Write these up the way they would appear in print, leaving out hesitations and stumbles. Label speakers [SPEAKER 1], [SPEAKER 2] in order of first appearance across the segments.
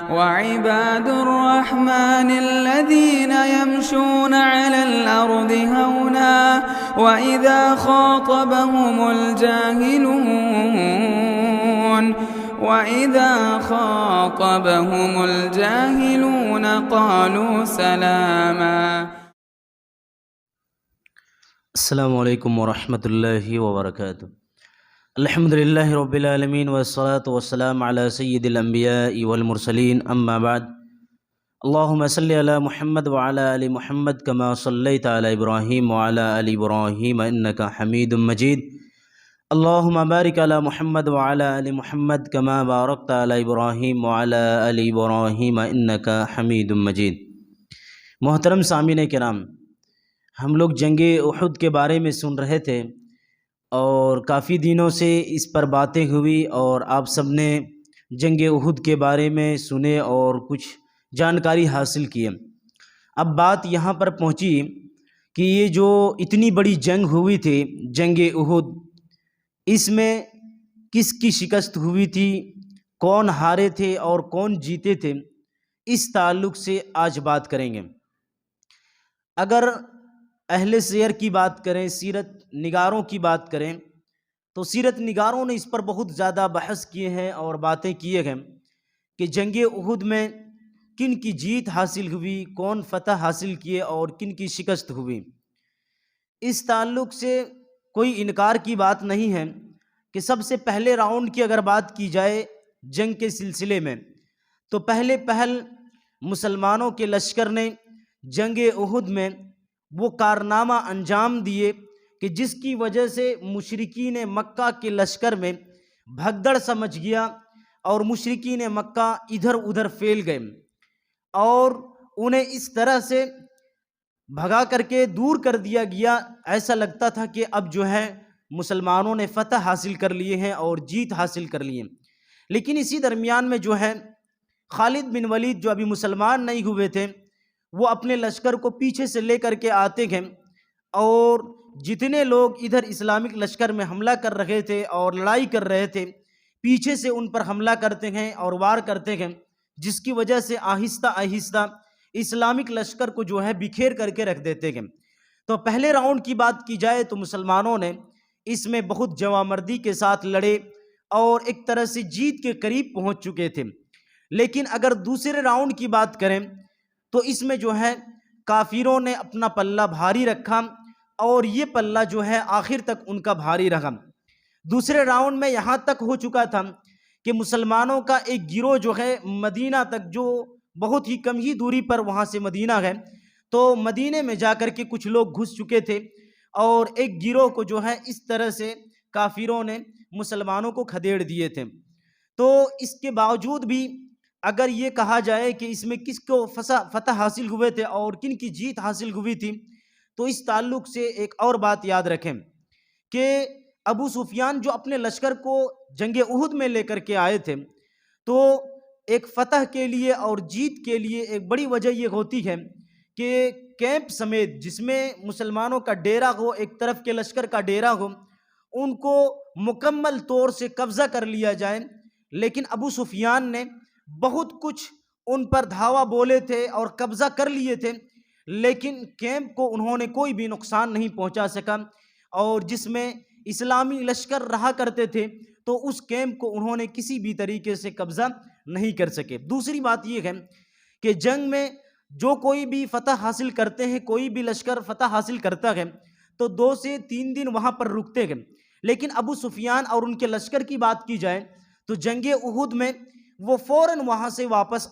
[SPEAKER 1] وعباد الرحمن الذين يمشون على الأرض هونا وإذا خاطبهم الجاهلون قالوا سلاما.
[SPEAKER 2] السلام علیکم ورحمۃ اللہ وبرکاتہ. الحمد للہ رب العالمین والصلاة والسلام علی سید الانبیاء والمرسلین، اما بعد. اللہم صلی علی محمد وعلی آل محمد کما صلیت علی ابراہیم وعلی آل ابراہیم انک حمید مجید. اللہم بارک علی محمد وعلی آل محمد کما بارکت علی ابراہیم وعلی آل ابراہیم انک حمید مجید. محترم سامعین کرام، ہم لوگ جنگ احد کے بارے میں سن رہے تھے اور کافی دنوں سے اس پر باتیں ہوئی اور آپ سب نے جنگ احد کے بارے میں سنے اور کچھ جانکاری حاصل کی. اب بات یہاں پر پہنچی کہ یہ جو اتنی بڑی جنگ ہوئی تھی جنگ احد، اس میں کس کی شکست ہوئی تھی، کون ہارے تھے اور کون جیتے تھے، اس تعلق سے آج بات کریں گے. اگر اہل سیر کی بات کریں، سیرت نگاروں کی بات کریں، تو سیرت نگاروں نے اس پر بہت زیادہ بحث کیے ہیں اور باتیں کیے ہیں کہ جنگ احد میں کن کی جیت حاصل ہوئی، کون فتح حاصل کیے اور کن کی شکست ہوئی. اس تعلق سے کوئی انکار کی بات نہیں ہے کہ سب سے پہلے راؤنڈ کی اگر بات کی جائے جنگ کے سلسلے میں، تو پہل مسلمانوں کے لشکر نے جنگ احد میں وہ کارنامہ انجام دیے کہ جس کی وجہ سے مشرکین مکہ کے لشکر میں بھگدڑ سمجھ گیا اور مشرکین مکہ ادھر ادھر پھیل گئے اور انہیں اس طرح سے بھگا کر کے دور کر دیا گیا، ایسا لگتا تھا کہ اب جو ہے مسلمانوں نے فتح حاصل کر لیے ہیں اور جیت حاصل کر لی ہے. لیکن اسی درمیان میں جو ہے خالد بن ولید جو ابھی مسلمان نہیں ہوئے تھے، وہ اپنے لشکر کو پیچھے سے لے کر کے آتے ہیں اور جتنے لوگ ادھر اسلامک لشکر میں حملہ کر رہے تھے اور لڑائی کر رہے تھے، پیچھے سے ان پر حملہ کرتے ہیں اور وار کرتے ہیں، جس کی وجہ سے آہستہ آہستہ اسلامک لشکر کو جو ہے بکھیر کر کے رکھ دیتے ہیں. تو پہلے راؤنڈ کی بات کی جائے تو مسلمانوں نے اس میں بہت جوامردی کے ساتھ لڑے اور ایک طرح سے جیت کے قریب پہنچ چکے تھے. لیکن اگر دوسرے راؤنڈ کی بات کریں تو اس میں جو ہے کافروں نے اپنا پلہ بھاری رکھا اور یہ پلہ جو ہے آخر تک ان کا بھاری رہا. دوسرے راؤنڈ میں یہاں تک ہو چکا تھا کہ مسلمانوں کا ایک گروہ جو ہے مدینہ تک، جو بہت ہی کم ہی دوری پر وہاں سے مدینہ ہے، تو مدینے میں جا کر کے کچھ لوگ گھس چکے تھے اور ایک گروہ کو جو ہے اس طرح سے کافروں نے مسلمانوں کو کھدیڑ دیے تھے. تو اس کے باوجود بھی اگر یہ کہا جائے کہ اس میں کس کو فتح حاصل ہوئے تھے اور کن کی جیت حاصل ہوئی تھی، تو اس تعلق سے ایک اور بات یاد رکھیں کہ ابو سفیان جو اپنے لشکر کو جنگ احد میں لے کر کے آئے تھے، تو ایک فتح کے لیے اور جیت کے لیے ایک بڑی وجہ یہ ہوتی ہے کہ کیمپ سمیت جس میں مسلمانوں کا ڈیرا ہو، ایک طرف کے لشکر کا ڈیرا ہو، ان کو مکمل طور سے قبضہ کر لیا جائے. لیکن ابو سفیان نے بہت کچھ ان پر دھاوا بولے تھے اور قبضہ کر لیے تھے، لیکن کیمپ کو انہوں نے کوئی بھی نقصان نہیں پہنچا سکا اور جس میں اسلامی لشکر رہا کرتے تھے تو اس کیمپ کو انہوں نے کسی بھی طریقے سے قبضہ نہیں کر سکے. دوسری بات یہ ہے کہ جنگ میں جو کوئی بھی فتح حاصل کرتے ہیں، کوئی بھی لشکر فتح حاصل کرتا ہے تو 2 سے 3 دن وہاں پر رکتے ہیں. لیکن ابو سفیان اور ان کے لشکر کی بات کی جائے تو جنگ احد میں وہ فوراً وہاں سے واپس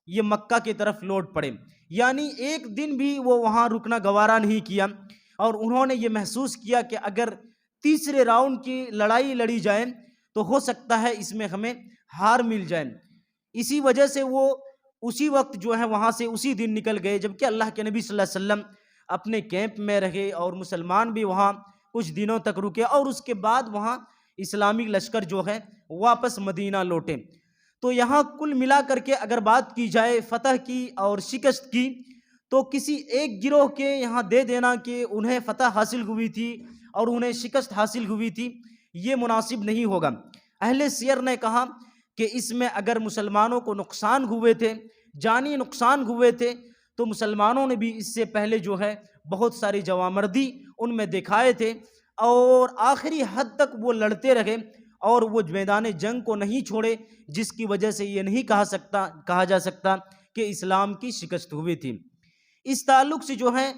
[SPEAKER 2] یہ مکہ کی طرف لوٹ پڑے، یعنی ایک دن بھی وہ وہاں رکنا گوارا نہیں کیا اور انہوں نے یہ محسوس کیا کہ اگر تیسرے راؤنڈ کی لڑائی لڑی جائے تو ہو سکتا ہے اس میں ہمیں ہار مل جائے. اسی وجہ سے وہ اسی وقت جو ہے وہاں سے اسی دن نکل گئے، جبکہ اللہ کے نبی صلی اللہ علیہ وسلم اپنے کیمپ میں رہے اور مسلمان بھی وہاں کچھ دنوں تک رکے اور اس کے بعد وہاں اسلامی لشکر جو ہے واپس مدینہ لوٹے. تو یہاں کل ملا کر کے اگر بات کی جائے فتح کی اور شکست کی، تو کسی ایک گروہ کے یہاں دے دینا کہ انہیں فتح حاصل ہوئی تھی اور انہیں شکست حاصل ہوئی تھی، یہ مناسب نہیں ہوگا. اہل سیر نے کہا کہ اس میں اگر مسلمانوں کو نقصان ہوئے تھے، جانی نقصان ہوئے تھے، تو مسلمانوں نے بھی اس سے پہلے جو ہے بہت ساری جوامردی ان میں دکھائے تھے، اور آخری حد تک وہ لڑتے رہے اور وہ میدان جنگ کو نہیں چھوڑے، جس کی وجہ سے یہ نہیں کہا جا سکتا کہ اسلام کی شکست ہوئی تھی۔ اس تعلق سے جو ہے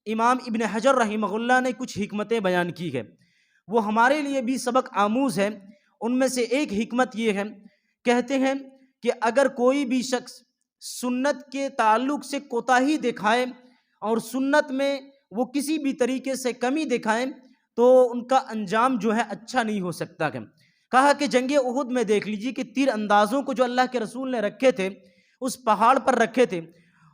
[SPEAKER 2] امام ابن حجر رحمہ اللہ نے کچھ حکمتیں بیان کی ہے، وہ ہمارے لیے بھی سبق آموز ہے۔ ان میں سے ایک حکمت یہ ہے، کہتے ہیں کہ اگر کوئی بھی شخص سنت کے تعلق سے کوتاہی دکھائے اور سنت میں وہ کسی بھی طریقے سے کمی دکھائیں تو ان کا انجام جو ہے اچھا نہیں ہو سکتا ہے۔ کہا کہ جنگ احد میں دیکھ لیجیے کہ تیر اندازوں کو جو اللہ کے رسول نے رکھے تھے، اس پہاڑ پر رکھے تھے،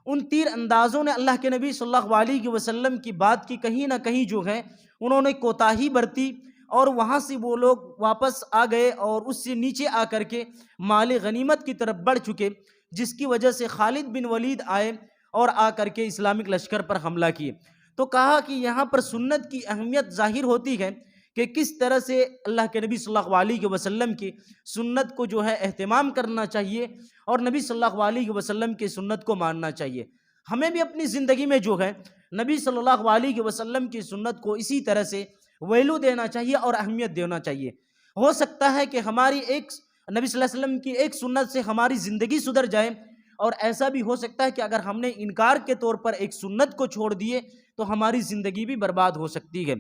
[SPEAKER 2] ان تیر اندازوں نے اللہ کے نبی صلی اللہ علیہ وسلم کی بات کی کہیں نہ کہیں جو ہے انہوں نے کوتاہی برتی، اور وہاں سے وہ لوگ واپس آ گئے اور اس سے نیچے آ کر کے مال غنیمت کی طرف بڑھ چکے، جس کی وجہ سے خالد بن ولید آئے اور آ کر کے اسلامک لشکر پر حملہ کیے۔ تو کہا کہ یہاں پر سنت کی اہمیت ظاہر ہوتی ہے کہ کس طرح سے اللہ کے نبی صلی اللہ علیہ وسلم کی سنت کو جو ہے اہتمام کرنا چاہیے، اور نبی صلی اللہ علیہ وسلم کی سنت کو ماننا چاہیے۔ ہمیں بھی اپنی زندگی میں جو ہے نبی صلی اللہ علیہ وسلم کی سنت کو اسی طرح سے ویلو دینا چاہیے اور اہمیت دینا چاہیے۔ ہو سکتا ہے کہ ہماری ایک نبی صلی اللہ علیہ وسلم کی ایک سنت سے ہماری زندگی سدھر جائے، اور ایسا بھی ہو سکتا ہے کہ اگر ہم نے انکار کے طور پر ایک سنت کو چھوڑ دیے تو ہماری زندگی بھی برباد ہو سکتی ہے۔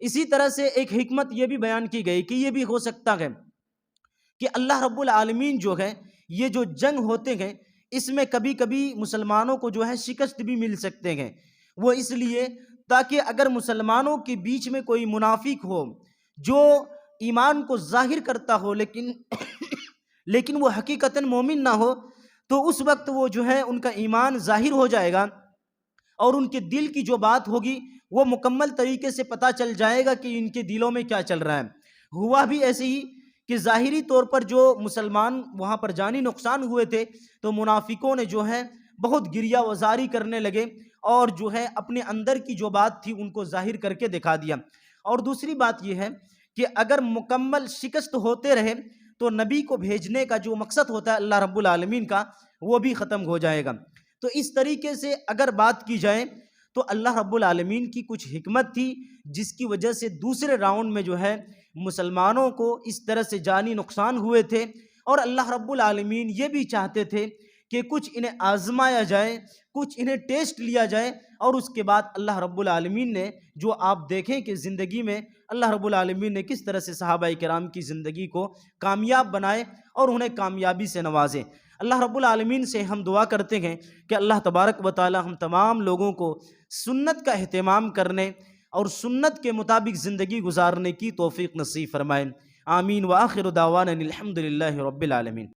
[SPEAKER 2] اسی طرح سے ایک حکمت یہ بھی بیان کی گئی کہ یہ بھی ہو سکتا ہے کہ اللہ رب العالمین جو ہے یہ جو جنگ ہوتے ہیں اس میں کبھی کبھی مسلمانوں کو جو ہے شکست بھی مل سکتے ہیں، وہ اس لیے تاکہ اگر مسلمانوں کے بیچ میں کوئی منافق ہو جو ایمان کو ظاہر کرتا ہو لیکن وہ حقیقتاً مومن نہ ہو، تو اس وقت وہ جو ہے ان کا ایمان ظاہر ہو جائے گا، اور ان کے دل کی جو بات ہوگی وہ مکمل طریقے سے پتہ چل جائے گا کہ ان کے دلوں میں کیا چل رہا ہے۔ ہوا بھی ایسے ہی کہ ظاہری طور پر جو مسلمان وہاں پر جانی نقصان ہوئے تھے تو منافقوں نے جو ہے بہت گریہ وزاری کرنے لگے، اور جو ہے اپنے اندر کی جو بات تھی ان کو ظاہر کر کے دکھا دیا۔ اور دوسری بات یہ ہے کہ اگر مکمل شکست ہوتے رہے تو نبی کو بھیجنے کا جو مقصد ہوتا ہے اللہ رب العالمین کا وہ بھی ختم ہو جائے گا۔ تو اس طریقے سے اگر بات کی جائے تو اللہ رب العالمین کی کچھ حکمت تھی جس کی وجہ سے دوسرے راؤنڈ میں جو ہے مسلمانوں کو اس طرح سے جانی نقصان ہوئے تھے، اور اللہ رب العالمین یہ بھی چاہتے تھے کہ کچھ انہیں آزمایا جائے، کچھ انہیں ٹیسٹ لیا جائے، اور اس کے بعد اللہ رب العالمین نے جو آپ دیکھیں کہ زندگی میں اللہ رب العالمین نے کس طرح سے صحابہ کرام کی زندگی کو کامیاب بنائے اور انہیں کامیابی سے نوازے۔ اللہ رب العالمین سے ہم دعا کرتے ہیں کہ اللہ تبارک و تعالی ہم تمام لوگوں کو سنت کا اہتمام کرنے اور سنت کے مطابق زندگی گزارنے کی توفیق نصیب فرمائے۔ آمین۔ وآخر دعوانا الحمد للہ رب العالمین۔